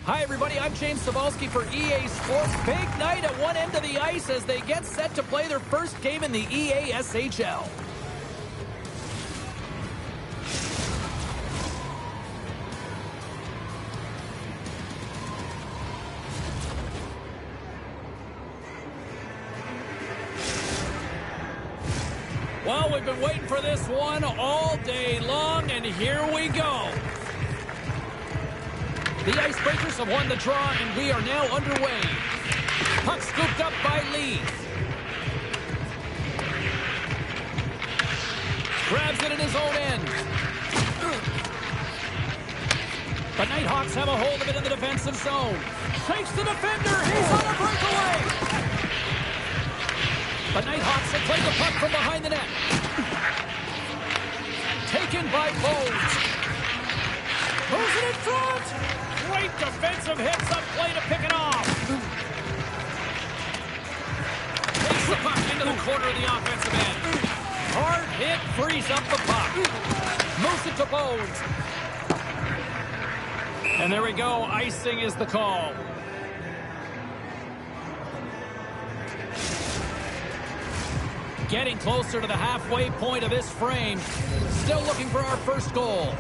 Hi, everybody. I'm James Cebulski for EA Sports. Big night at one end of the ice as they get set to play their first game in the EA SHL. Well, we've been waiting for this one all day long, and here we go. The Icebreakers have won the draw, and we are now underway. Puck scooped up by Lee. Grabs it in his own end. The Nighthawks have a hold of it in the defensive zone. Shakes the defender. He's on a breakaway. The Nighthawks have played the puck from behind the net. Taken by Bowes. Moves it in front. Great defensive hits up play to pick it off. Takes the puck into the corner of the offensive end. Hard hit, frees up the puck. Moves it to Bowes. And there we go. Icing is the call. Getting closer to the halfway point of this frame. Still looking for our first goal.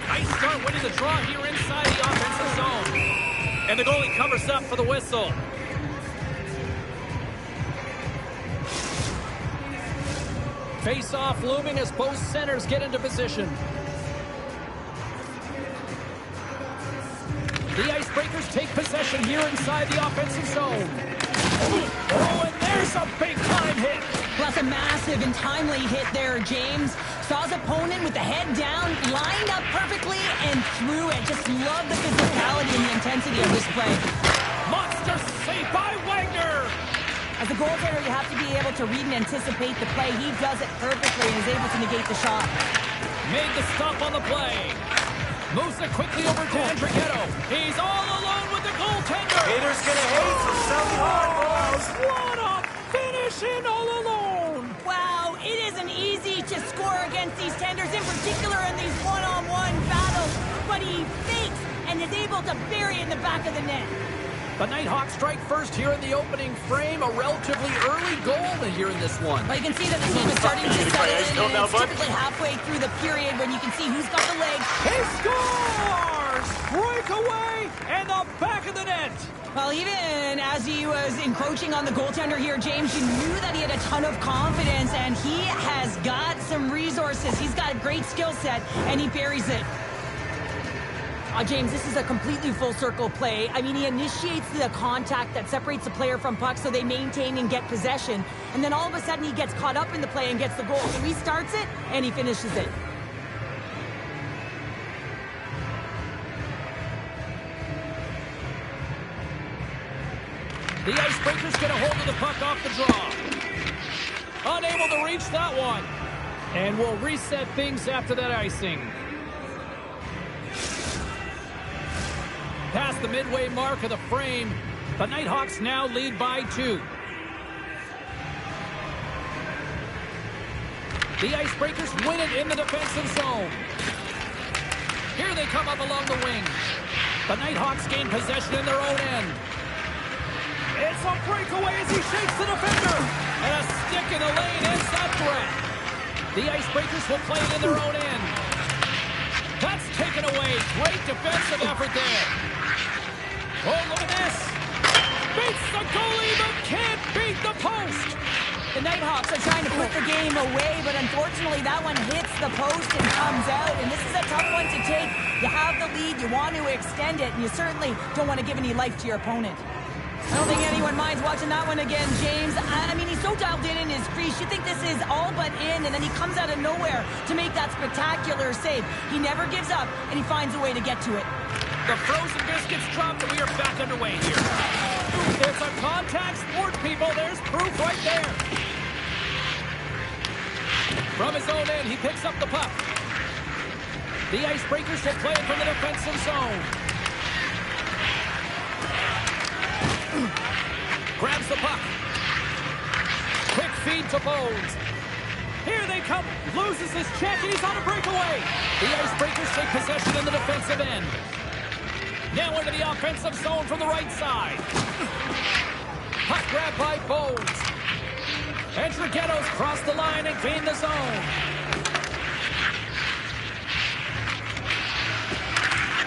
Nice start winning the draw here inside the offensive zone. And the goalie covers up for the whistle. Face-off looming as both centers get into position. The Icebreakers take possession here inside the offensive zone. Oh, and there's a big-time hit. Plus a massive and timely hit there, James. Saw his opponent with the head down, lined up perfectly, and threw it. Just love the physicality and the intensity of this play. Monster save by Wagner. As a goaltender, you have to be able to read and anticipate the play. He does it perfectly and is able to negate the shot. Made the stop on the play. Moves it quickly over to Andrighetto. He's all alone with the goaltender. Haters gonna hate, so sell me hard, boys. What a finish in all alone. Wow, it isn't easy to score against these tenders, in particular in these one-on-one battles. But he fakes and is able to bury it in the back of the net. The Nighthawks strike first here in the opening frame. A relatively early goal here in this one. Well, you can see that the team is starting to settle in, and it's typically halfway through the period when you can see who's got the legs. He scores! Breakaway and the back of the net. Well, even as he was encroaching on the goaltender here, James, you knew that he had a ton of confidence, and he has got some resources. He's got a great skill set, and he buries it. James, this is a completely full circle play. I mean, he initiates the contact that separates the player from puck so they maintain and get possession. And then all of a sudden he gets caught up in the play and gets the goal. So he starts it and he finishes it. The Icebreakers get a hold of the puck off the draw. Unable to reach that one. And we'll reset things after that icing. Past the midway mark of the frame, the Nighthawks now lead by 2. The Icebreakers win it in the defensive zone. Here they come up along the wing. The Nighthawks gain possession in their own end. It's a breakaway as he shakes the defender. And a stick in the lane ends that threat. The Icebreakers will play it in their own end. That's taken away. Great defensive effort there. Oh, look at this. Beats the goalie, but can't beat the post. The Nighthawks are trying to put the game away, but unfortunately that one hits the post and comes out. And this is a tough one to take. You have the lead, you want to extend it, and you certainly don't want to give any life to your opponent. I don't think anyone minds watching that one again, James. I mean, he's so dialed in his crease. You think this is all but in, and then he comes out of nowhere to make that spectacular save. He never gives up, and he finds a way to get to it. The frozen biscuits dropped, and we are back underway here. It's a contact sport, people. There's proof right there. From his own end, he picks up the puck. The Icebreakers will play it from the defensive zone. Grabs the puck. Quick feed to Bones. Here they come. Loses his check. He's on a breakaway. The Icebreakers take possession in the defensive end. Now into the offensive zone from the right side. Puck grab by Bones. And Draghetto's crossed the line and gained the zone.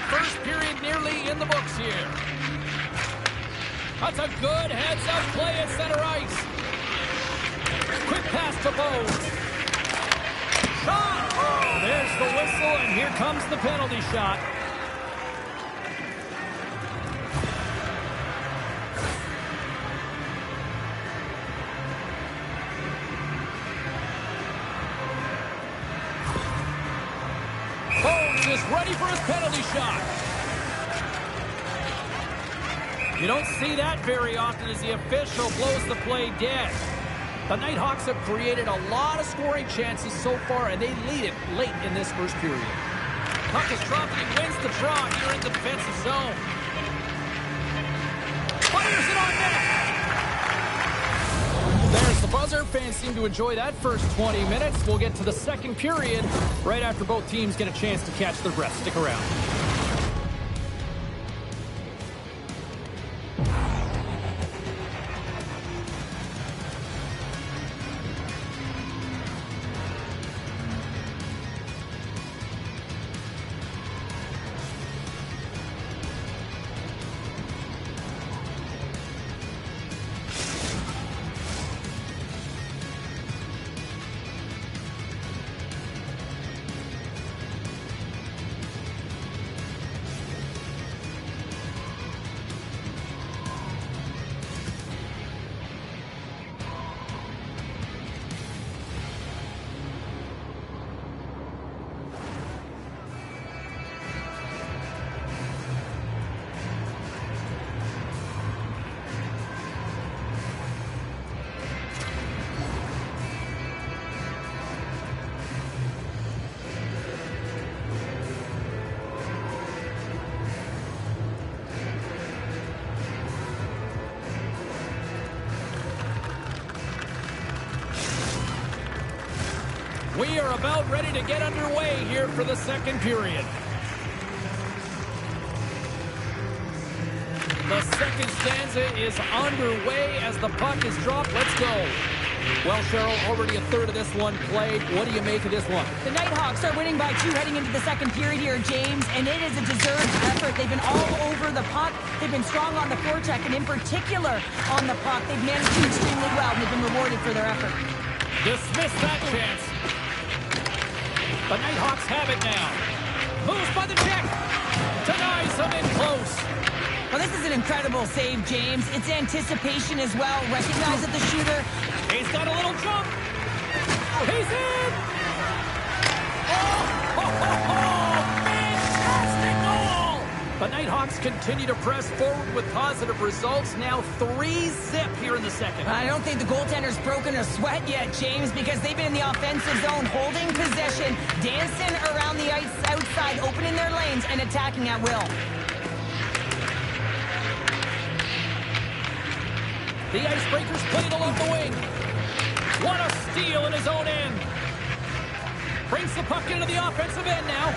First period nearly in the books here. That's a good heads-up play at center ice. Quick pass to Bones. Shot! Oh, there's the whistle, and here comes the penalty shot. Bones is ready for his penalty shot. You don't see that very often as the official blows the play dead. The Nighthawks have created a lot of scoring chances so far, and they lead it late in this first period. Puck is dropped, and he wins the draw here in the defensive zone. Fires it on net! There's the buzzer. Fans seem to enjoy that first 20 minutes. We'll get to the second period right after both teams get a chance to catch their breath. Stick around. We are about ready to get underway here for the second period. The second stanza is underway as the puck is dropped. Let's go. Well, Cheryl, already a third of this one played. What do you make of this one? The Nighthawks are winning by 2 heading into the second period here, James, and it is a deserved effort. They've been all over the puck. They've been strong on the forecheck, and in particular on the puck. They've managed to extremely well, and they've been rewarded for their effort. Dismiss that chance. The Nighthawks have it now. Moves by the check. Denies them in close. Well, this is an incredible save, James. It's anticipation as well. Recognize that the shooter. He's got a little jump. He's in. Fantastic goal. The Nighthawks continue to press forward with positive results. Now 3-0 here in the second. I don't think the goaltender's broken a sweat yet, James, because they've been in the offensive zone, holding possession, dancing around the ice outside, opening their lanes, and attacking at will. The Icebreakers played along the wing. What a steal in his own end. Brings the puck into the offensive end now.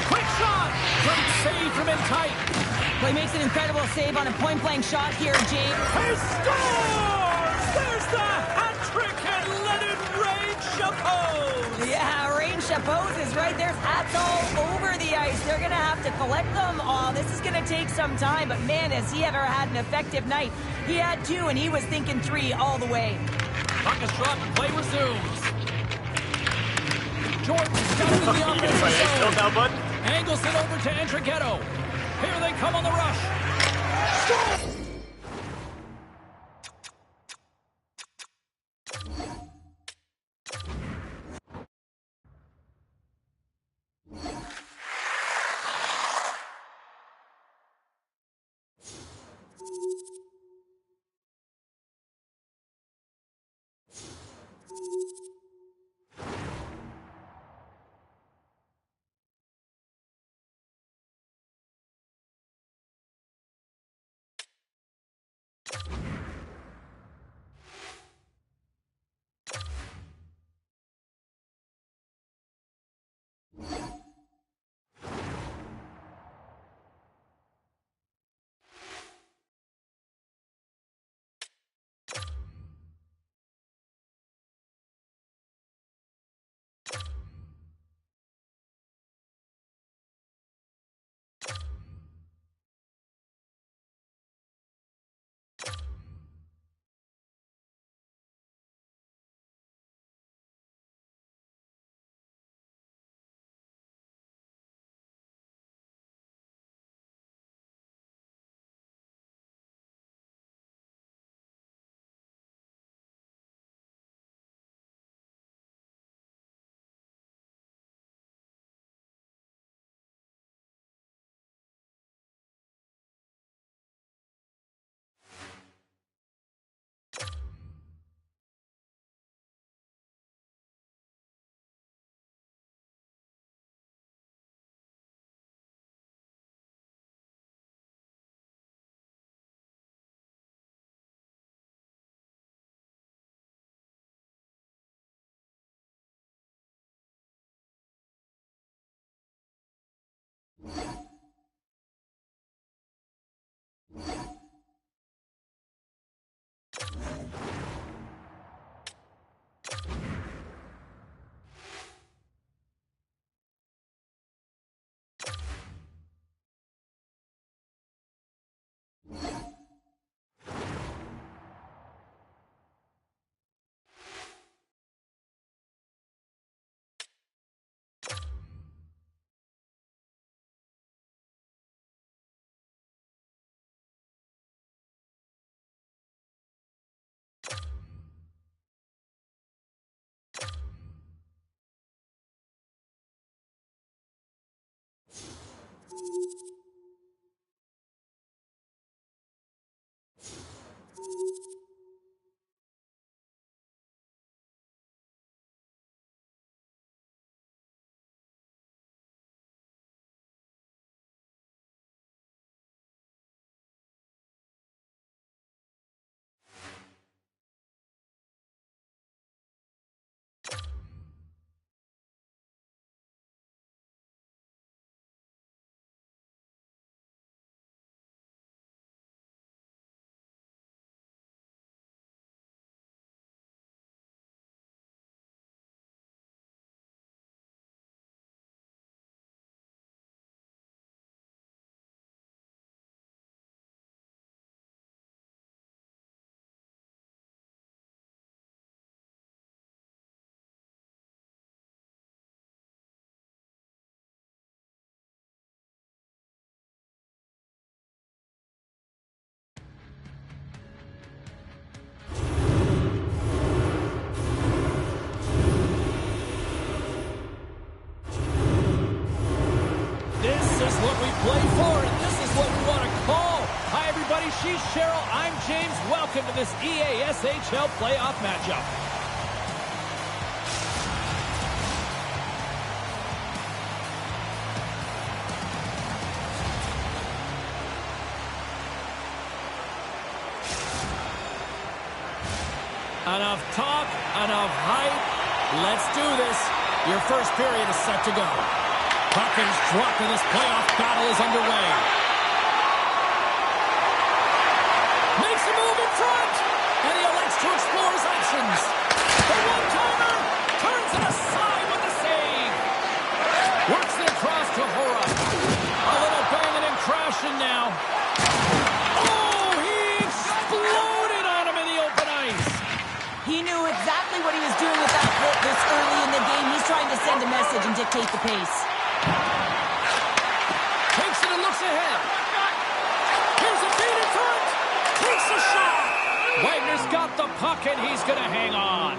Quick shot. Great save from in tight. Well, he makes an incredible save on a point-blank shot here, James. He scores! There's the hat trick and let it rain, Chapeau! Yeah, Rain Chapeau is right. There's hats all over the ice. They're going to have to collect them all. This is going to take some time, but man, has he ever had an effective night. He had 2, and he was thinking 3 all the way. Puck is dropped and play resumes. Jordan's got it in the You gonna offensive try to zone. now, bud? Angles it over to Entrighetto. Here they come on the rush. play for, and this is what we want to call. Hi, everybody. She's Cheryl. I'm James. Welcome to this EASHL playoff matchup. Enough talk, enough hype. Let's do this. Your first period is set to go. Puck is dropped and this playoff battle is underway. Makes a move in front, and he elects to explore his options. The one-timer turns it aside with the save. Works it across to Hora. A little banging and crashing now. Oh, he exploded on him in the open ice. He knew it to send a message and dictate the pace. Takes it and looks ahead. Here's a feed in front. Takes a shot. Wagner's got the puck, and he's going to hang on.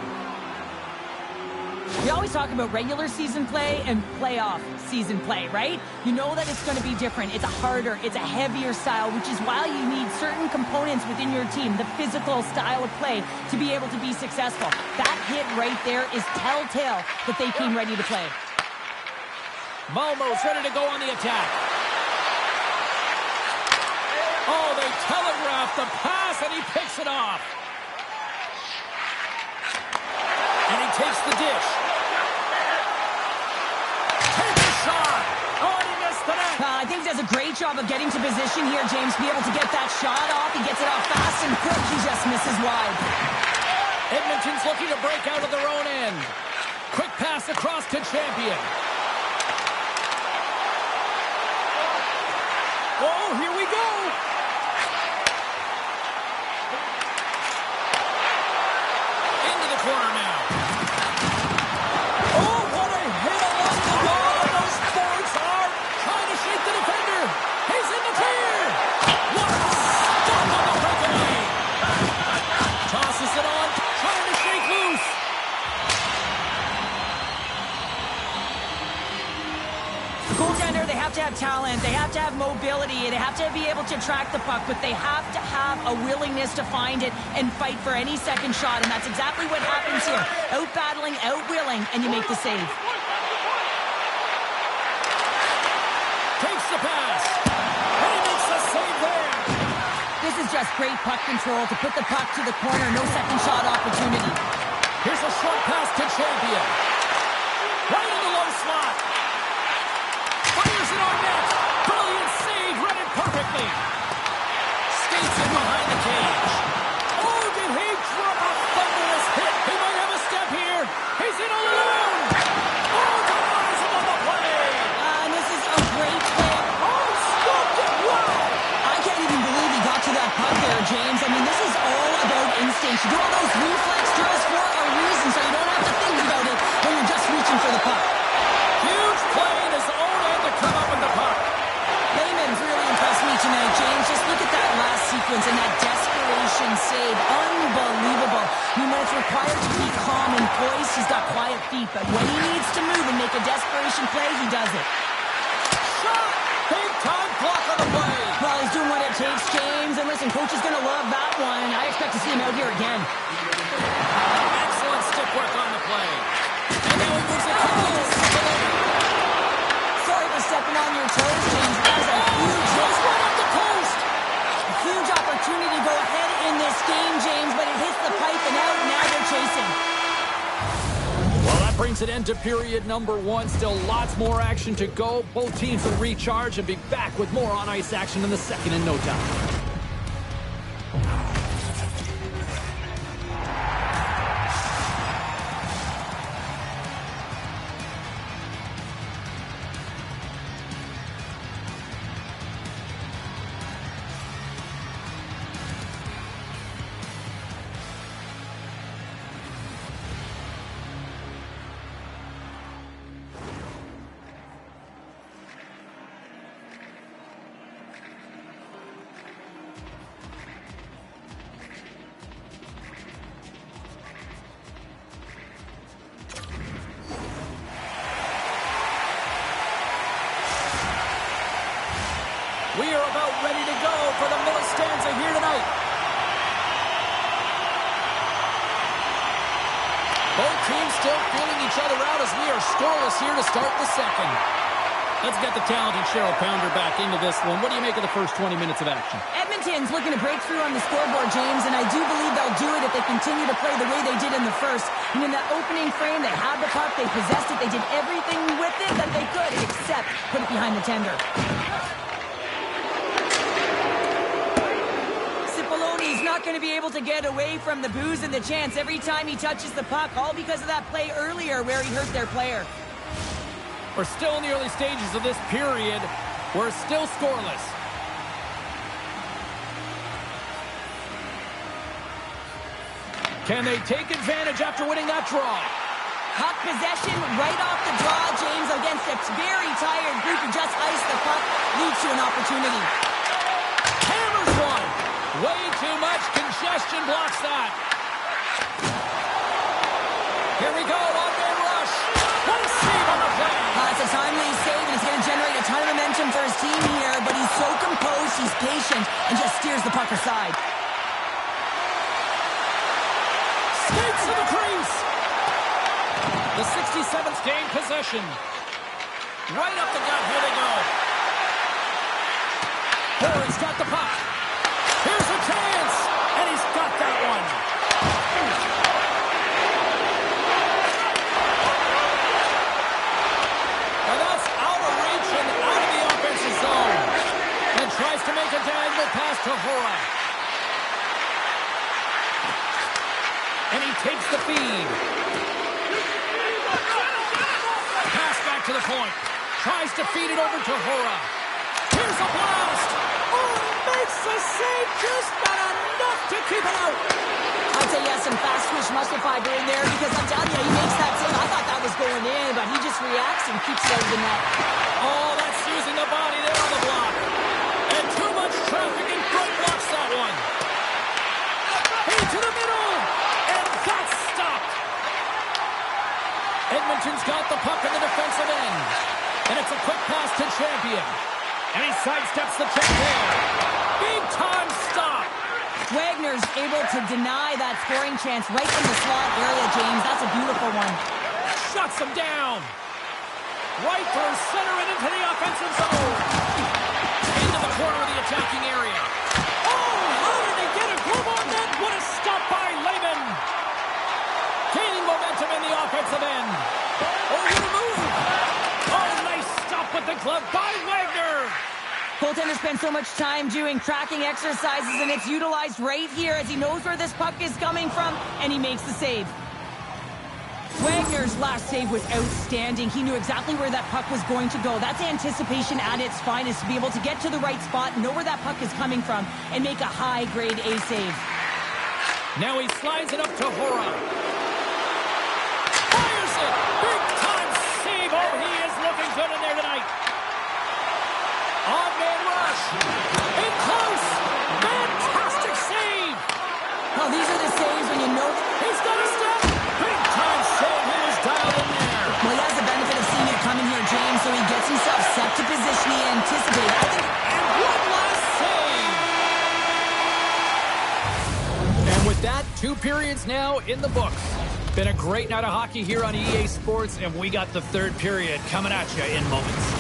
We always talk about regular season play and playoff season play, right? You know that it's going to be different. It's a harder, it's a heavier style, which is why you need certain components within your team, the physical style of play, to be able to be successful. That hit right there is telltale that they came ready to play. Malmo's ready to go on the attack. Oh, they telegraphed the pass, and he picks it off. And he takes the dish. Takes a shot. Oh, and he missed the net. I think he does a great job of getting to position here, James, to be able to get that shot off. He gets it off fast and quick. He just misses wide. Edmonton's looking to break out of their own end. Quick pass across to Champion. Oh, here we go. Into the corner now. Oh, what a hit along the wall. Those forwards are trying to shake the defender. He's in the clear. What a stop on the breakaway. Tosses it on, trying to shake loose. The goaltender, they have to have talent, they have to have mobility, they have to be able to track the puck, but they have to have a willingness to find it and fight for any second shot, and that's exactly what happens here. Out-battling, out-willing, and you make the save. Takes the pass. And he makes the save there. This is just great puck control to put the puck to the corner, no second shot opportunity. Here's a short pass to Champion. Right in the low slot. Fires it on net. Brilliant save. Read it perfectly. Skates in behind the cage. Oh, did he drop a thunderous hit? He might have a step here. He's in alone. Oh, denies him on the play. And this is a great play. Oh, stopped it. Wow. I can't even believe he got to that puck there, James. I mean, this is all about instinct. You do all those reflex drills for a reason, so you don't have to think about it when you're just reaching for the puck. Huge play in his own end to come up with the puck. Layman's really impressed me tonight, James. Just look at that last sequence and that desperation save. Unbelievable. I mean, when it's required to be calm and poised, he's got quiet feet. But when he needs to move and make a desperation play, he does it. Shot! Big time block on the play. Well, he's doing what it takes, James. And listen, coach is going to love that one. I expect to see him out here again. Excellent stick work on the play. And now he moves it quickly to Cipollone. Sorry for stepping on your toes, James. That was a huge hit. Goes right up the post. A huge opportunity to go ahead in this game, James, but it hits the pipe and out. Now they're chasing. Well, that brings an end to period number one. Still lots more action to go. Both teams will recharge and be back with more on-ice action in the second in no time. We are about ready to go for the Milistanza here tonight. Both teams still feeling each other out as we are scoreless here to start the second. Let's get the talented Cheryl Pounder back into this one. What do you make of the first 20 minutes of action? Edmonton's looking to break through on the scoreboard, James, and I do believe they'll do it if they continue to play the way they did in the first. And in that opening frame, they had the puck, they possessed it, they did everything with it that they could, except put it behind the tender. Cipollone not going to be able to get away from the booze and the chance every time he touches the puck, all because of that play earlier where he hurt their player. We're still in the early stages of this period. We're still scoreless. Can they take advantage after winning that draw? puck possession right off the draw, James, against a very tired group who just iced the puck, leads to an opportunity. Hammers one. Way too much congestion blocks that. Here we go, on-man rush. What a save on the play. It's a timely save, and it's going to generate a ton of momentum for his team here, but he's so composed, he's patient, and just steers the puck aside. Skates to the crease. The 67th gain possession. Right up the gut, here they go. Horton's got the puck. Here's a chance, and he's got that one. And that's out of reach and out of the offensive zone. And tries to make a diagonal pass to Hora. And he takes the feed. Pass back to the point. Tries to feed it over to Hora. Here's a blast. Oh, makes the save, just not enough to keep it out. I'd say he has some fast twitch muscle fiber in there, because I'm telling you, he makes that save. I thought that was going in, but he just reacts and keeps it out of the net. Oh, that's using the body there on the block. And too much traffic in front blocks that one. Into the middle. And that's stopped. Edmonton's got the puck in the defensive end. And it's a quick pass to Champion. And he sidesteps the check there. Big time stop. Wagner's able to deny that scoring chance right from the slot area, James. That's a beautiful one. Shuts him down. Right through center and into the offensive zone. Into the corner of the attacking area. Oh, how did they get a glove on that? What a stop by Lehman. Gaining momentum in the offensive end. Over the move. Oh, nice stop with the glove by Wagner. Goaltender spends so much time doing tracking exercises, and it's utilized right here as he knows where this puck is coming from, and he makes the save. Wagner's last save was outstanding. He knew exactly where that puck was going to go. That's anticipation at its finest, to be able to get to the right spot, know where that puck is coming from, and make a high-grade A save. Now he slides it up to Hora. Fires it! Big-time save! Oh, he is looking good in there tonight. On-man rush. In close. Fantastic save. Well, these are the saves when you know He's got a step. Big time save. He was dialed in there. Well, he has the benefit of seeing it coming here, James, so he gets himself set to position he anticipated. I think. And one last save. And with that, 2 periods now in the books. Been a great night of hockey here on EA Sports, and we got the 3rd period coming at you in moments.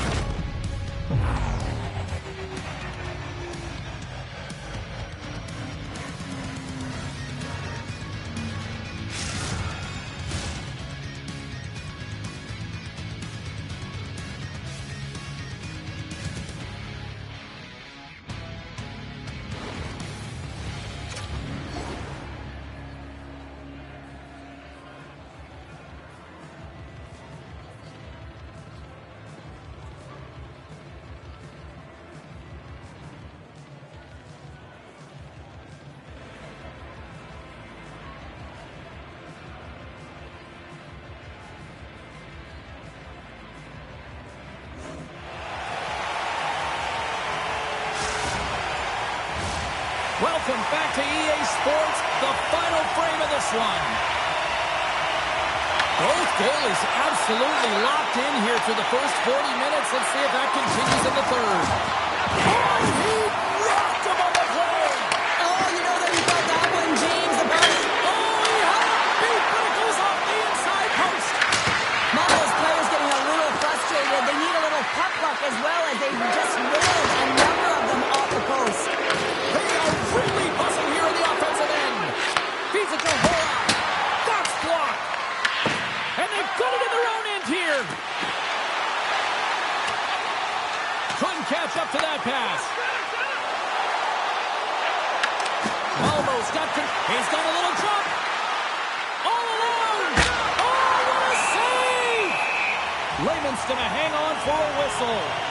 Welcome back to EA Sports, the final frame of this one. Both goalies absolutely locked in here through the first 40 minutes. Let's see if that continues in the 3rd. Oh, he rocked him on the play. Oh, you know that he felt that one, James. The ball. Oh, he had it beat, but it goes off the inside post. Marvel's players getting a little frustrated. They need a little puck luck as well, as they just nailed a number of them off the post. They are really buzzing here in the offensive end. Feeds it to Hora. That's blocked. And they've got it in their own end here. Couldn't catch up to that pass. Almost got to. He's got a little jump. All alone. Oh, what a save. Lehman's going to hang on for a whistle.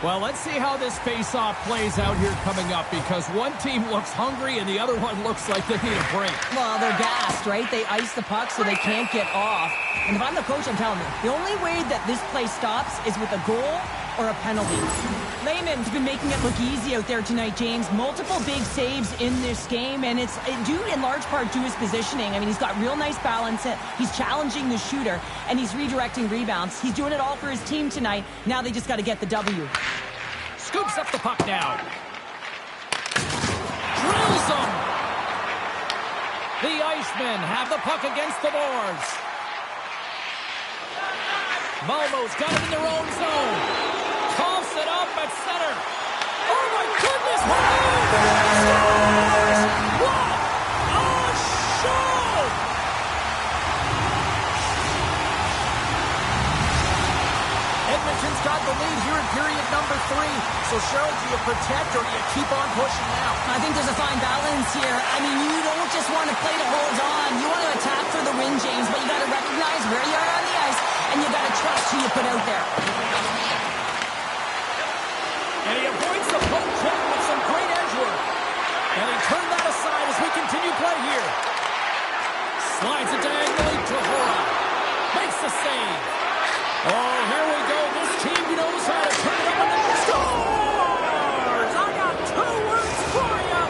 Well, let's see how this face-off plays out here coming up, because one team looks hungry and the other one looks like they need a break. Well, they're gassed, right? They ice the puck so they can't get off. And if I'm the coach, I'm telling you, the only way that this play stops is with a goal or a penalty. Lehman's been making it look easy out there tonight, James. Multiple big saves in this game, and it's due in large part to his positioning. I mean, he's got real nice balance. He's challenging the shooter, and he's redirecting rebounds. He's doing it all for his team tonight. Now they just got to get the W. Scoops up the puck now. Drills them. The Icemen have the puck against the boards. Malmo's got it in their own zone. Coughs it up at center. Oh, my goodness! Scores! What a show! Edmonton's got the lead here in period number 3. So, Cheryl, do you protect or do you keep on pushing now? I think there's a fine balance here. I mean, you don't just want to play to hold on. You want to attack for the win, James, but you got to recognize where you are on the ice, and you got to trust who you put out there. And he avoids the poke check with some great edge work. And he turned that aside as we continue play here. Slides it diagonally to Hora. Makes the save. Oh, here we go. This team knows how to turn it up and then scores! I got 2 words for you.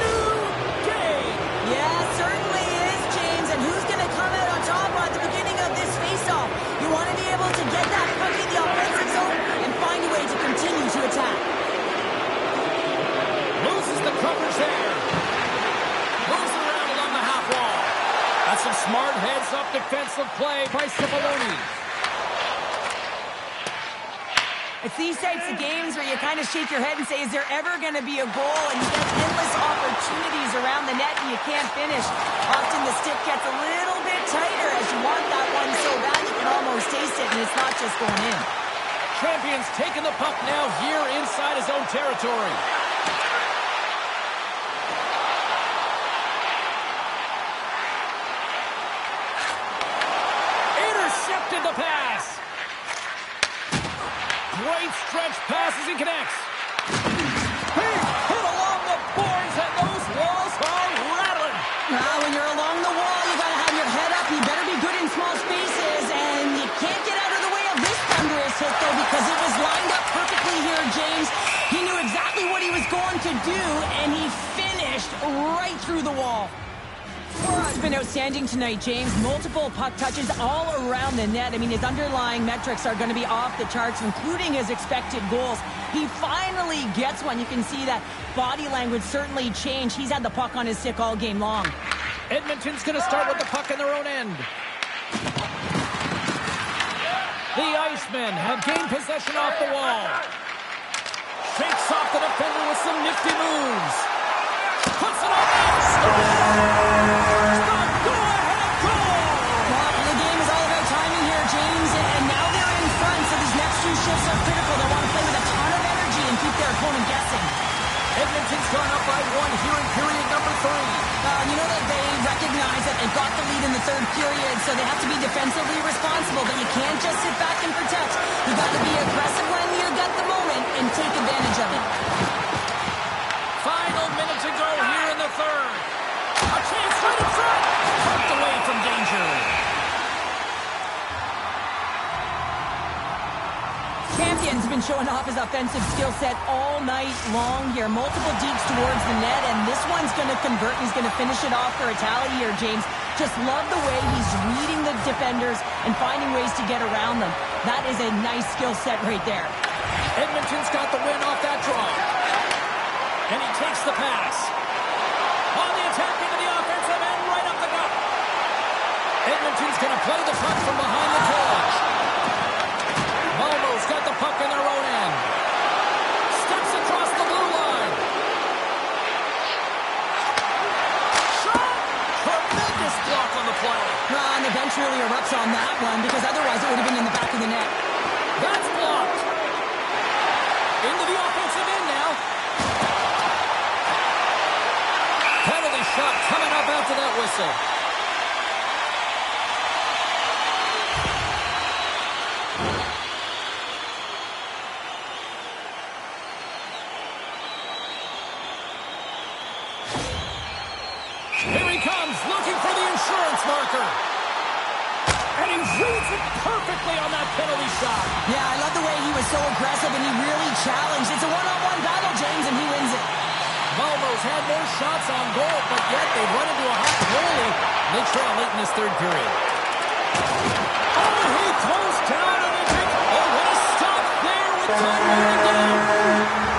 New game. Yeah, certainly is, James. And who's going to come out on top at the beginning of this faceoff? You want to be able to get that puck in the offensive zone and find a way to continue to attack. Loses the coverage there. Moves it around along the half wall. That's some smart heads-up defensive play by Cipollone. It's these types of games where you kind of shake your head and say, is there ever going to be a goal? And you get endless opportunities around the net and you can't finish. Often the stick gets a little bit tighter as you want that one so bad you can almost taste it, and it's not just going in. Champions taking the puck now here inside his own territory. Intercepted the pass. Great stretch pass as he connects. Big hit along the boards, and those walls are rattling. When you're along the wall, you got to have your head up. You better be good in small spaces, and you can't get out of the way of this thunderous hit, though, because it was lined up perfectly here, James. He knew exactly what he was going to do, and he finished right through the wall. Hora's been outstanding tonight, James. Multiple puck touches all around the net. I mean, his underlying metrics are going to be off the charts, including his expected goals. He finally gets one. You can see that body language certainly changed. He's had the puck on his stick all game long. Edmonton's going to start with the puck in their own end. The Icemen have gained possession off the wall. Shakes off the defender with some nifty moves. Puts it on the go-ahead goal! Well, the game is all about timing here, James, and now they're in front, so these next 2 shifts are critical. They want to play with a ton of energy and keep their opponent guessing. Edmonton's gone up by 1 here in period number 3. You know that they recognize that they've got the lead in the 3rd period, so they have to be defensively responsible, but you can't just sit back and protect. You got to be aggressive when you got the moment and take advantage of it. Final minute to go here in the 3rd. A chance right in front. Tucked away from danger. Champion's been showing off his offensive skill set all night long here. Multiple deeps towards the net, and this one's going to convert. He's going to finish it off for a tally here, James. Just love the way he's reading the defenders and finding ways to get around them. That is a nice skill set right there. Edmonton's got the win off that draw. And he takes the pass. On the attack into the offensive end, right up the gut. Edmonton's going to play the puck from behind the cage. Malmo's got the puck in their own end. Steps across the blue line. Shot! Tremendous block on the play. And the bench really erupts on that one, because otherwise it would have been in the back of the net. That's blocked. Into the offensive end now. Penalty shot coming up after that whistle. comes, looking for the insurance marker. And he reads it perfectly on that penalty shot. Yeah, I love the way he was so aggressive and he really challenged. It's a one-on-one battle, James, and he wins it. Malmo's had more shots on goal, but yet they've run into a hot goalie. They trail late in this third period. Oh, he throws down and they take... Oh, what a stop there with time running down.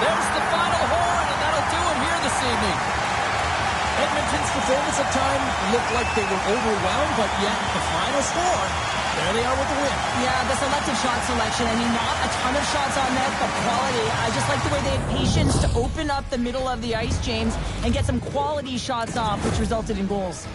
There's the final horn, and that'll do it here this evening. Edmonton's performance at times looked like they were overwhelmed, but yet the final score, there they are with the win. Yeah, the selective shot selection. I mean, not a ton of shots on net, but quality. I just like the way they had patience to open up the middle of the ice, James, and get some quality shots off, which resulted in goals.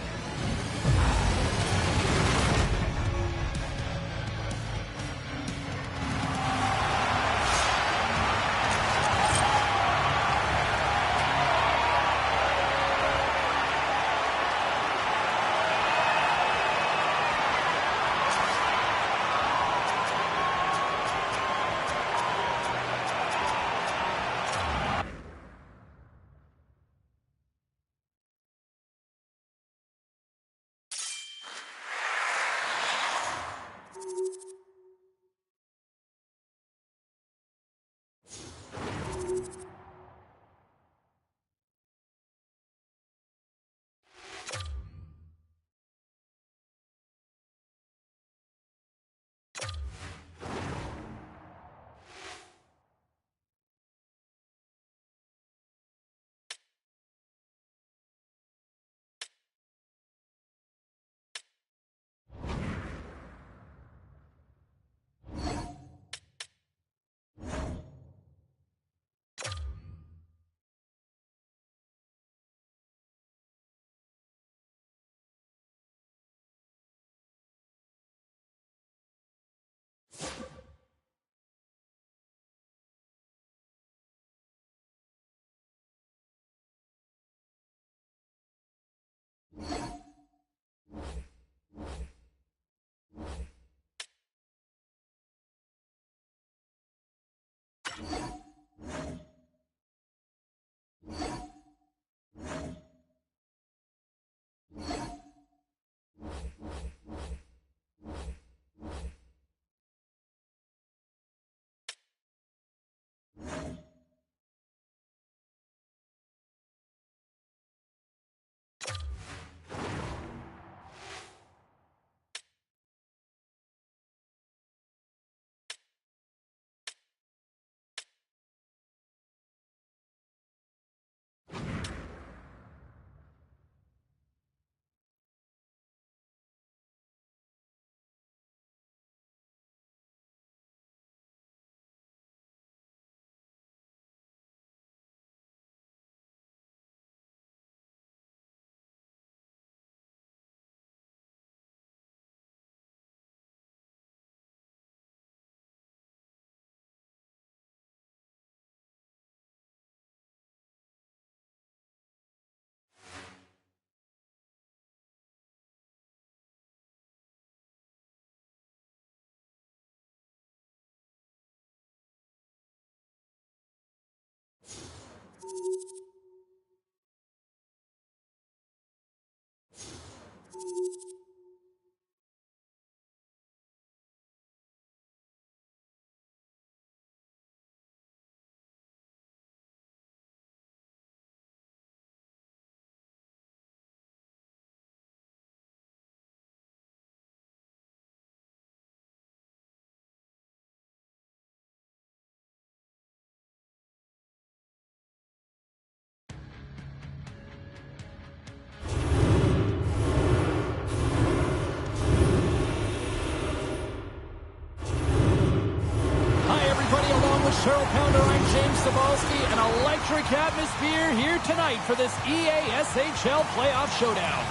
Cheryl Pounder, I'm James Cebulski. An electric atmosphere here tonight for this EASHL playoff showdown.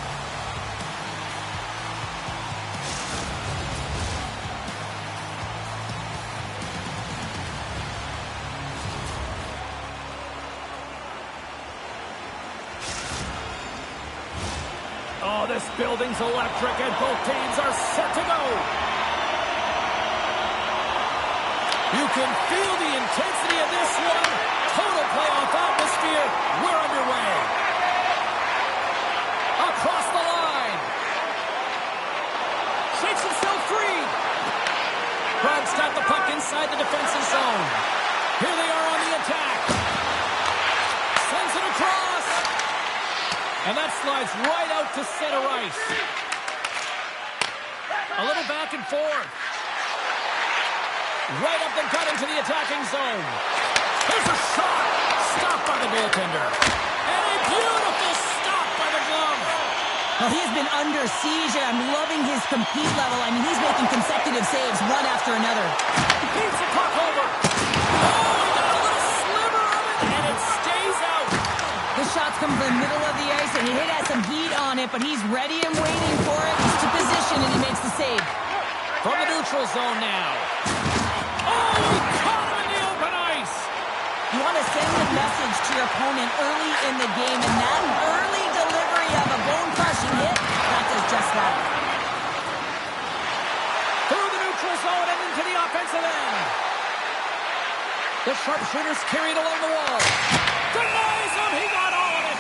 Oh, this building's electric and both teams are set to go. You can feel the intensity of this one. Total playoff atmosphere. We're underway. Across the line. inside the defensive zone. Here they are on the attack. Sends it across. And that slides right out to center ice. A little back and forth. Right up the gut into the attacking zone. Here's a shot. Stopped by the goaltender. And a beautiful stop by the glove. Well, he has been under siege, and I'm loving his compete level. I mean, he's making consecutive saves, one after another. He beats the puck over. Oh, he got a little sliver of it, and it stays out. The shots come from the middle of the ice, and he has some heat on it, but he's ready and waiting for it. He's to position, and he makes the save. From the neutral zone now. Oh, he caught him in the open ice. You want to send a message to your opponent early in the game, and that early delivery of a bone-crushing hit, that does just that. Through the neutral zone and into the offensive end. The sharpshooters carried along the wall. Denies him. He got all of it.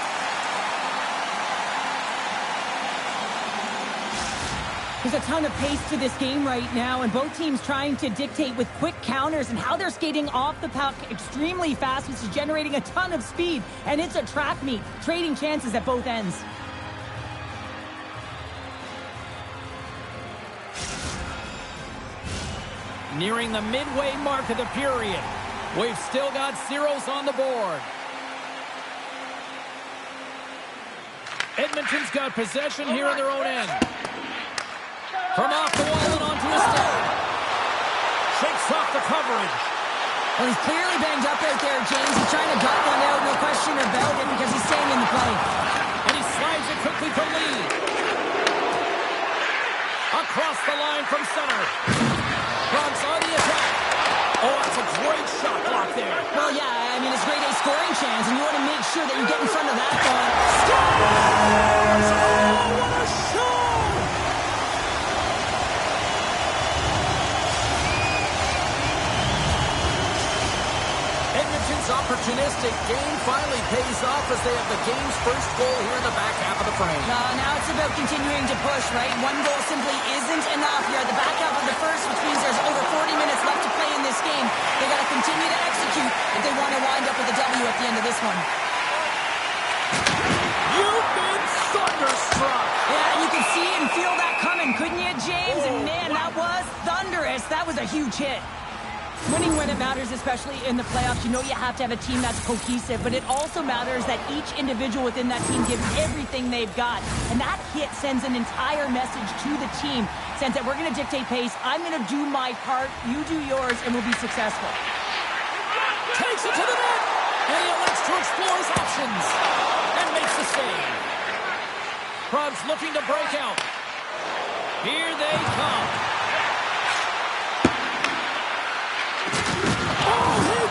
There's a ton of pace to this game right now, and both teams trying to dictate with quick counters and how they're skating off the puck extremely fast, which is generating a ton of speed. And it's a trap meet, trading chances at both ends. Nearing the midway mark of the period. We've still got zeros on the board. Edmonton's got possession here in their own end. From off the wall and onto his stick. Shakes off the coverage. Well, he's clearly banged up right there, James. He's trying to gut one out, no question about it, because he's staying in the play. And he slides it quickly from Lee. Across the line from center. Bronx on the attack. Oh, that's a great shot block there. Well, yeah, I mean, it's grade A scoring chance, and you want to make sure that you get in front of that ball. Scores! Oh, what a show! Edmonton's opportunistic game finally pays off as they have the game's first goal here in the back half of the frame. Now it's about continuing to push, right? One goal simply isn't enough. You're at the back half of the first, which means there's over 40 minutes left to play in this game. They got to continue to execute if they want to wind up with a W at the end of this one. You've been thunderstruck. Yeah, you can see and feel that coming, couldn't you, James? And man, that was thunderous. That was a huge hit. Winning when it matters, especially in the playoffs, you know you have to have a team that's cohesive, but it also matters that each individual within that team gives everything they've got. And that hit sends an entire message to the team, saying that we're going to dictate pace, I'm going to do my part, you do yours, and we'll be successful. Takes it to the net, and he elects to explore his options, and makes the save. Probs looking to break out. Here they come.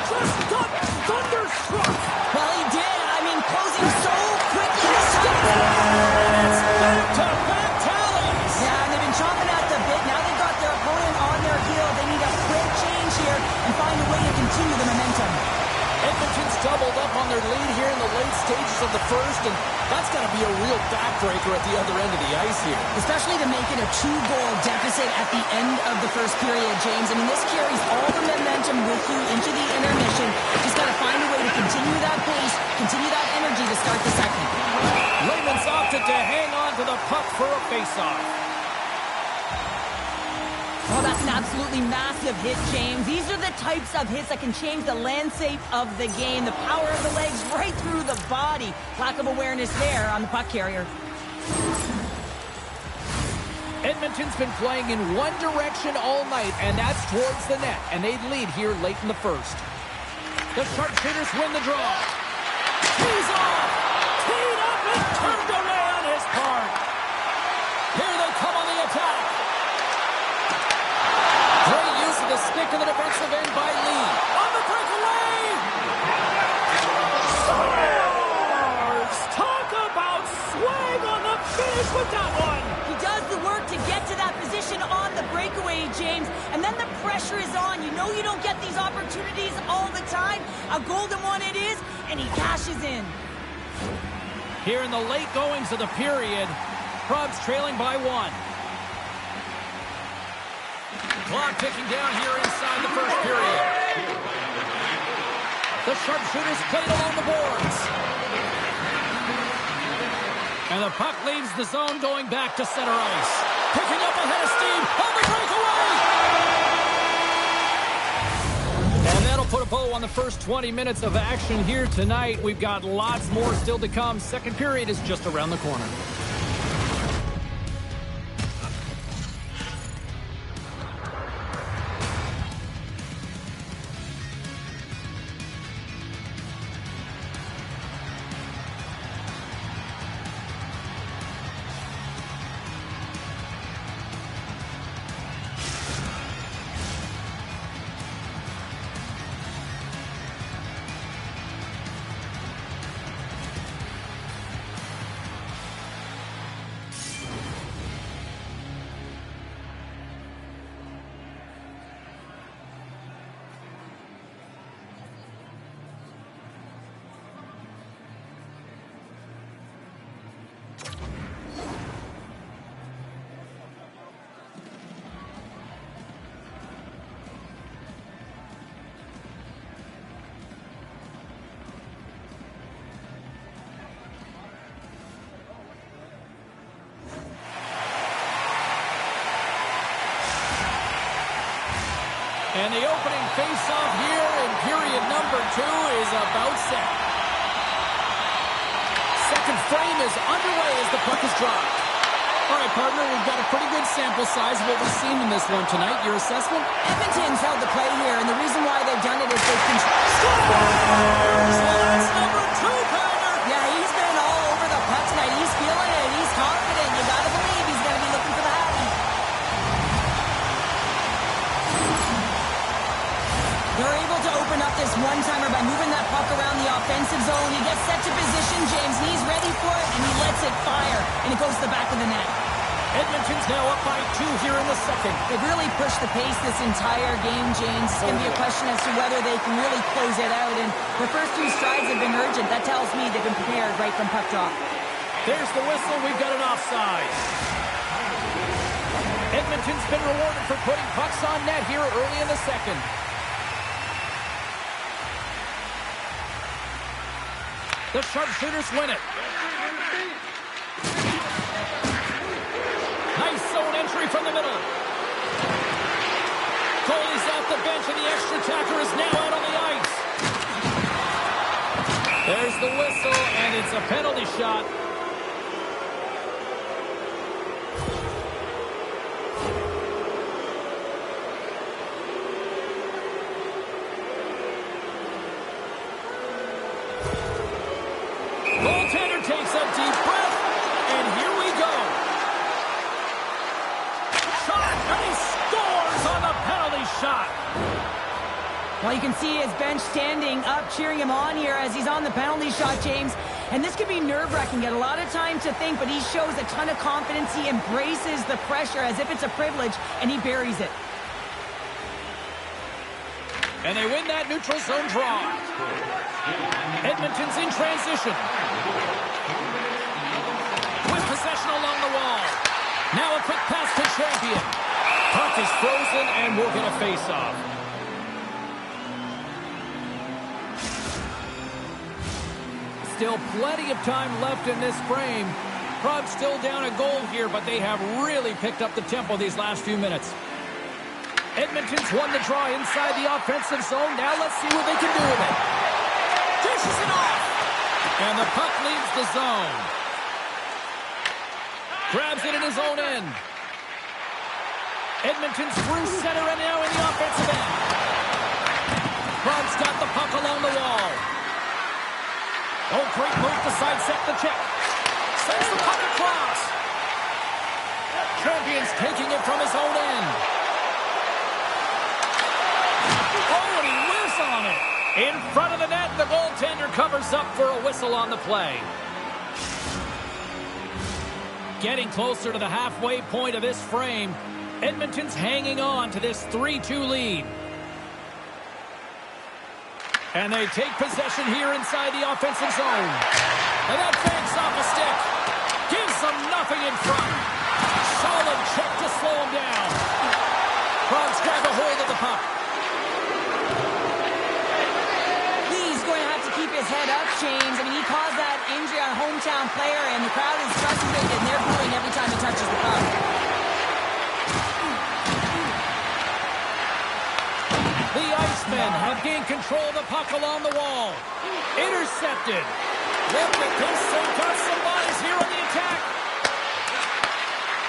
Just got thunderstruck. Well, he did. I mean, closing so quickly. It's back-to-back tallies. Yeah, and they've been chomping at the bit. Now they've got their opponent on their heel. They need a quick change here and find a way to continue the momentum. Edmonton's doubled up on their lead here in the late stages of the first, and that's got to be a real backbreaker at the other end of the ice here. Especially to make it a 2-goal deficit at the end of the first period, James. I mean, this carries all the momentum with you into the intermission. Just got to find a way to continue that pace, continue that energy to start the second. Layman's opted to hang on to the puck for a face-off. Oh, that's an absolutely massive hit, James. These are the types of hits that can change the landscape of the game. The power of the legs right through the body. Lack of awareness there on the puck carrier. Edmonton's been playing in one direction all night, and that's towards the net, and they lead here late in the first. The sharpshooters win the draw. He's off! Teed up and turned away on his part. Here they come on the attack. Great use of the stick in the defensive end by Lee. On the breakaway! Scores! Talk about swag on the finish with that one! He does the work to get to that position on the breakaway, James, and then the pressure is on. You know you don't get these opportunities all the time. A golden one it is, and he cashes in. Here in the late goings of the period, Probs trailing by 1. Clock ticking down here inside the first period. The sharpshooters played along the boards. And the puck leaves the zone going back to center ice. Picking up ahead of steam on the breakaway! And that'll put a bow on the first 20 minutes of action here tonight. We've got lots more still to come. Second period is just around the corner. And the opening face-off here in period number 2 is about set. Second frame is underway as the puck is dropped. All right, partner, we've got a pretty good sample size of what we've seen in this one tonight. Your assessment? Edmonton's held the play here, and the reason why they've done it is they've controlled. That's number 2, partner. Yeah, he's been all over the puck tonight. He's feeling it. He's confident. You got to believe he's going to be looking for the hattie. They're able to open up this one-timer by moving that puck around the offensive zone. He gets set to position, James, and he's ready for it, and he lets it fire, and it goes to the back of the net. Edmonton's now up by 2 here in the second. They've really pushed the pace this entire game, James. It's going to be a question as to whether they can really close it out, and their first 3 strides have been urgent. That tells me they've been prepared right from puck drop. There's the whistle. We've got an offside. Edmonton's been rewarded for putting pucks on net here early in the second. The sharpshooters win it. Nice zone entry from the middle. Goalie's off the bench, and the extra attacker is now out on the ice. There's the whistle, and it's a penalty shot. Goaltender takes a deep breath, and here we go. Shot, and he scores on the penalty shot. Well, you can see his bench standing up, cheering him on here as he's on the penalty shot, James. And this could be nerve-wracking. Get a lot of time to think, but he shows a ton of confidence. He embraces the pressure as if it's a privilege, and he buries it. And they win that neutral zone draw. Edmonton's in transition. With possession along the wall. Now a quick pass to Champion. Puck is frozen, and we'll get a face-off. Still plenty of time left in this frame. Prague's still down a goal here, but they have really picked up the tempo these last few minutes. Edmonton's won the draw inside the offensive zone. Now let's see what they can do with it. Dishes it off. And the puck leaves the zone. Grabs it in his own end. Edmonton's through center and now in the offensive end. Prague's got the puck along the wall. Oh, great move to sidestep the check. Sends the puck across. Champion's taking it from his own end. Oh, and he whiffs on it. In front of the net, the goaltender covers up for a whistle on the play. Getting closer to the halfway point of this frame, Edmonton's hanging on to this 3-2 lead. And they take possession here inside the offensive zone. And that fakes off a stick. Gives them nothing in front. Solid check to slow him down. Krog's grab a hold of the puck. He's going to have to keep his head up, James. I mean, he caused that injury on a hometown player, and the crowd is frustrated, and they're booing every time he touches the puck. The Icemen have gained control of the puck along the wall. Intercepted. Look at this. They've got some bodies here on the attack.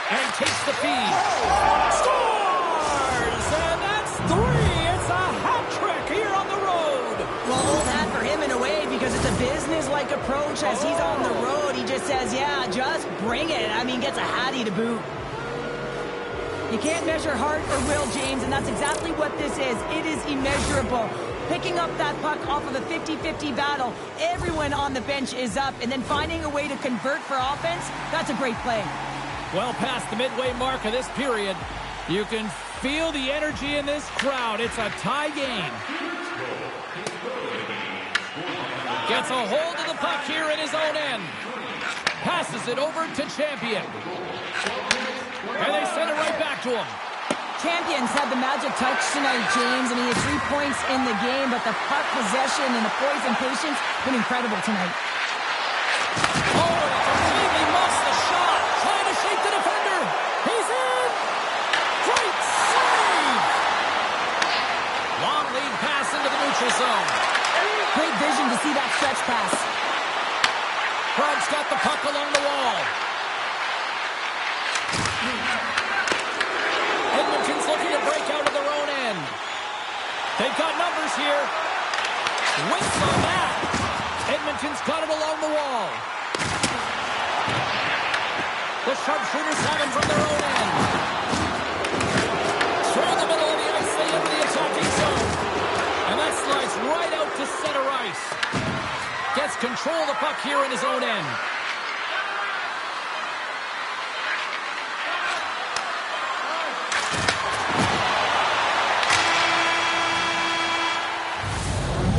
And takes the feed. Scores! And that's 3. It's a hat trick here on the road. Well, old hat for him in a way because it's a business-like approach as he's on the road. He just says, yeah, just bring it. I mean, gets a hattie to boot. You can't measure heart or will, James, and that's exactly what this is. It is immeasurable. Picking up that puck off of a 50-50 battle, everyone on the bench is up, and then finding a way to convert for offense, that's a great play. Well past the midway mark of this period, you can feel the energy in this crowd. It's a tie game. Gets a hold of the puck here in his own end. Passes it over to Champion. And they send it right back to him. Champions had the magic touch tonight, James, and he had 3 points in the game, but the puck possession and the poise and patience been incredible tonight. Oh, and he completely missed the shot. Trying to shake the defender. He's in. Great save. Long lead pass into the neutral zone. Great vision to see that stretch pass. Krog's got the puck along the wall. Edmonton's looking to break out of their own end. They've got numbers here. Whips on that. Edmonton's got it along the wall. The sharpshooters have him from their own end. Through the middle of the ice, they enter the attacking zone. And that slides right out to center ice. Gets control of the puck here in his own end.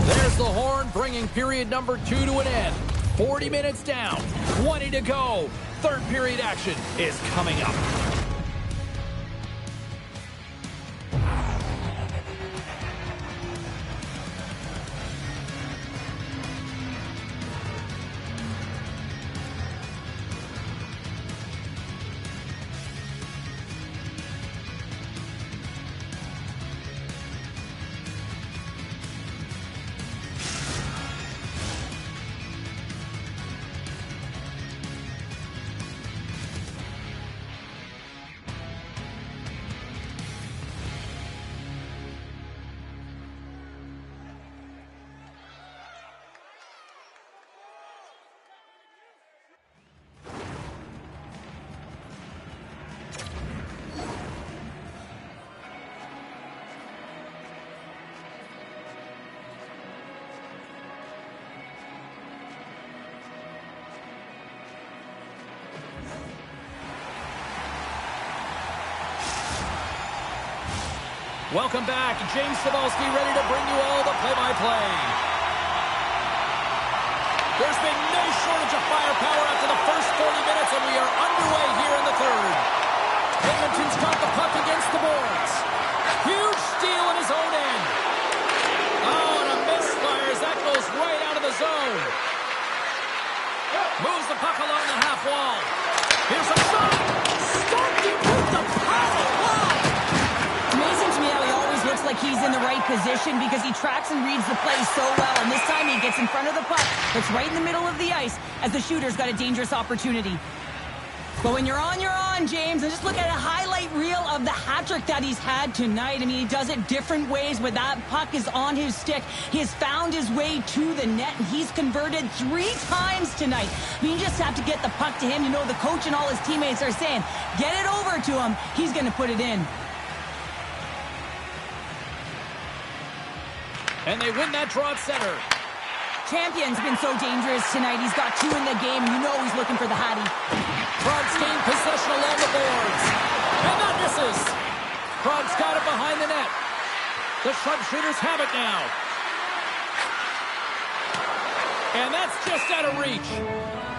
There's the horn, bringing period number 2 to an end. 40 minutes down, 20 to go. Third period action is coming up. Welcome back. James Cybulski ready to bring you all the play-by-play. There's been no shortage of firepower after the first 40 minutes, and we are underway here in the third. Edmonton's got the puck against the boards. Huge steal in his own end. Oh, and a misfire as that goes right out of the zone. Moves the puck along the half wall. Here's a shot. Stopped him with the paddle. Wow. Amazing to me how he always looks like he's in the right position because he tracks and reads the play so well. And this time he gets in front of the puck. It's right in the middle of the ice as the shooter's got a dangerous opportunity. But when you're on, James. And just look at a highlight reel of the hat trick that he's had tonight. I mean, he does it different ways where that puck is on his stick. He has found his way to the net, and he's converted 3 times tonight. I mean, you just have to get the puck to him. You know, the coach and all his teammates are saying, get it over to him. He's going to put it in. And they win that draw at center. Champion's been so dangerous tonight. He's got 2 in the game. You know he's looking for the hattie. Krog's gained possession along the boards. And that misses. Krog's got it behind the net. The sharpshooters have it now. And that's just out of reach.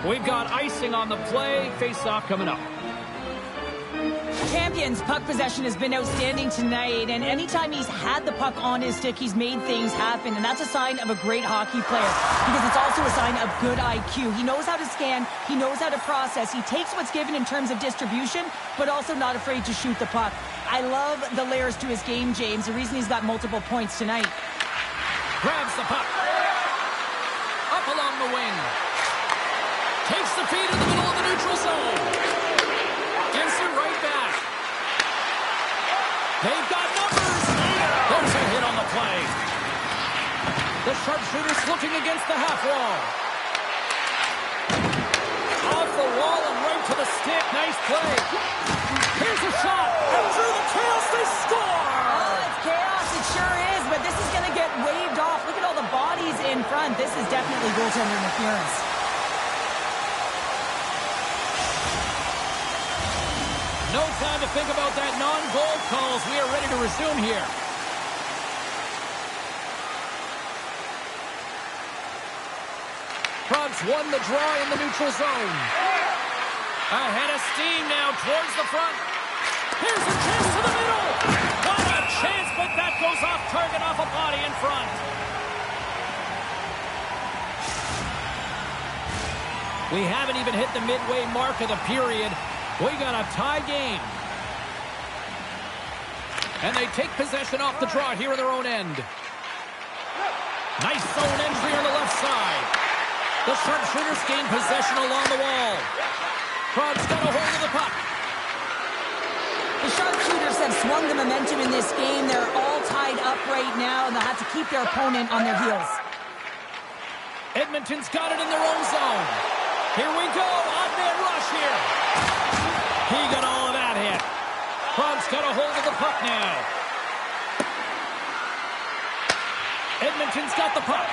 We've got icing on the play. Face-off coming up. Champions' puck possession has been outstanding tonight, and anytime he's had the puck on his stick, he's made things happen, and that's a sign of a great hockey player, because it's also a sign of good IQ. He knows how to scan, he knows how to process, he takes what's given in terms of distribution, but also not afraid to shoot the puck. I love the layers to his game, James, the reason he's got multiple points tonight. Grabs the puck. Up along the wing. Takes the feed in the middle of the neutral zone. Gets it right back. They've got numbers. There's a hit on the play. The sharpshooter's looking against the half wall. Off the wall and right to the stick. Nice play. Here's a shot. And through the chaos, they score. Oh, it's chaos. It sure is, but this is going to get waved off. Look at all the bodies in front. This is definitely goaltender interference. No time to think about that non-goal calls. We are ready to resume here. Progs won the draw in the neutral zone. Ahead of steam now towards the front. Here's a chance to the middle. What a chance, but that goes off target off a body in front. We haven't even hit the midway mark of the period. We got a tie game. And they take possession off the draw here in their own end. Nice zone entry on the left side. The sharpshooters gain possession along the wall. Progs got a hold of the puck. The sharpshooters have swung the momentum in this game. They're all tied up right now, and they'll have to keep their opponent on their heels. Edmonton's got it in their own zone. Here we go. Odd-man rush here. He got all of that hit. Progs got a hold of the puck now. Edmonton's got the puck.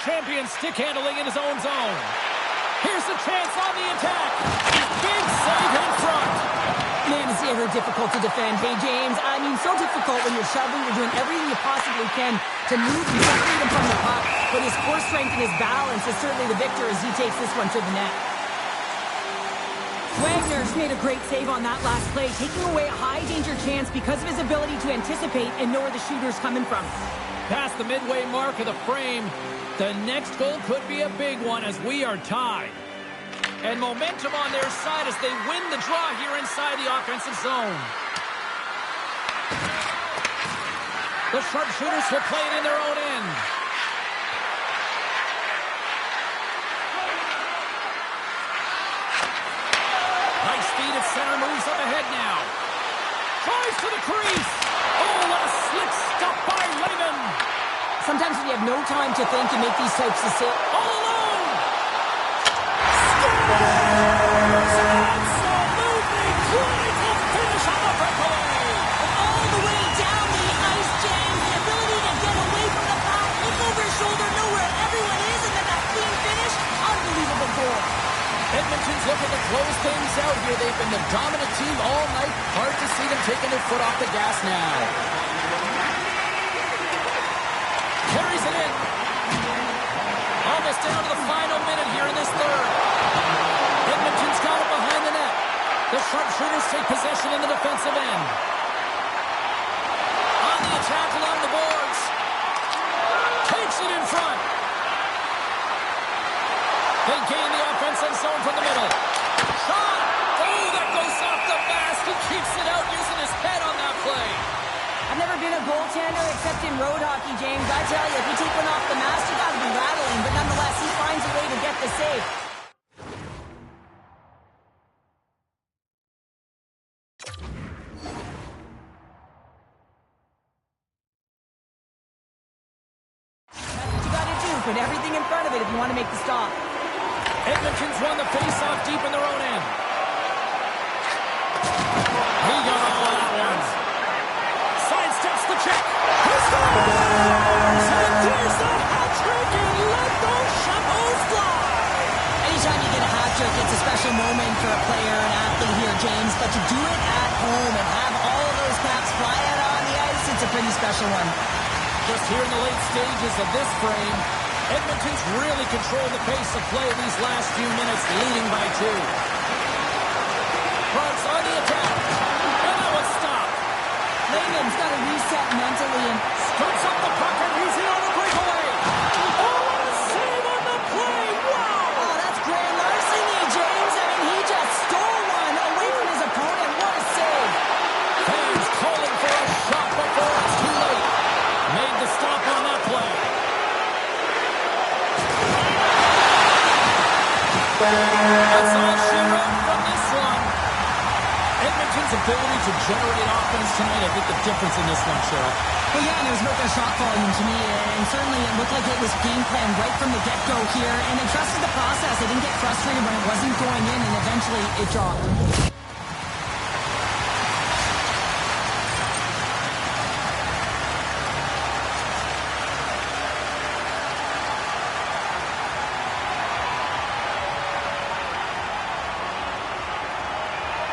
Champion stick handling in his own zone. Here's a chance on the attack. Big save in front. Man, it's ever difficult to defend. Hey, James, I mean, so difficult when you're shoving, you're doing everything you possibly can to move and separate him from the puck. But his core strength and his balance is certainly the victor as he takes this one to the net. Wagner's made a great save on that last play, taking away a high-danger chance because of his ability to anticipate and know where the shooter's coming from. Past the midway mark of the frame, the next goal could be a big one as we are tied. And momentum on their side as they win the draw here inside the offensive zone. The sharpshooters will play it in their own end. Nice speed at center, moves up ahead now. Tries to the crease. Oh, what a slick stop by Raymond. Sometimes when you have no time to think, you make these types of saves. All alone. Absolutely critical finish on the breakaway. All the way down the ice, James. The ability to get away from the puck, look over his shoulder, know where everyone is, and then that clean finish. Unbelievable goal. Edmonton's looking to close things out here. They've been the dominant team all night. Hard to see them taking their foot off the gas now. Carries it in. Almost down to the final minute here in this third. Edmonton's got it behind the net. The sharpshooters take possession in the defensive end. On the attack along the boards. Takes it in front. They gain the offensive zone from the middle. Shot! Oh, that goes off the mask. He keeps it out using his head on that play. I've never been a goaltender except in road hockey, James. I tell you, if you take one off the mask, you got to be rattling. But nonetheless, he finds a way to get the save. That's what you got to do. Put everything in front of it if you want to make the stop. Edmonton's won the face-off deep in their own end. He got all of that one. Sidesteps the check. He scores! And there's the hat trick and let those shovels fly. Anytime you get a hat trick, it's a special moment for a player, an athlete here, James. But to do it at home and have all of those caps fly out on the ice, it's a pretty special one. Just here in the late stages of this frame, Edmonton's really controlled the pace of play these last few minutes, leading by 2. Progs on the attack. Langham's got to reset mentally and Struts up the puck and he's in on the breakaway. Oh, what a save on the play. Wow. oh, that's grand larceny, James. I mean, he just stole one away from his opponent. What a save. Fans calling for a shot before it's too late. Made the stop on that play. That's all she wrote from this one. Edmonton's ability to generate offense tonight, I think the difference in this one, Cheryl. Well, yeah, and it was about their shot volume to me, and certainly it looked like it was game plan right from the get-go here, and they trusted the process. They didn't get frustrated when it wasn't going in, and eventually it dropped.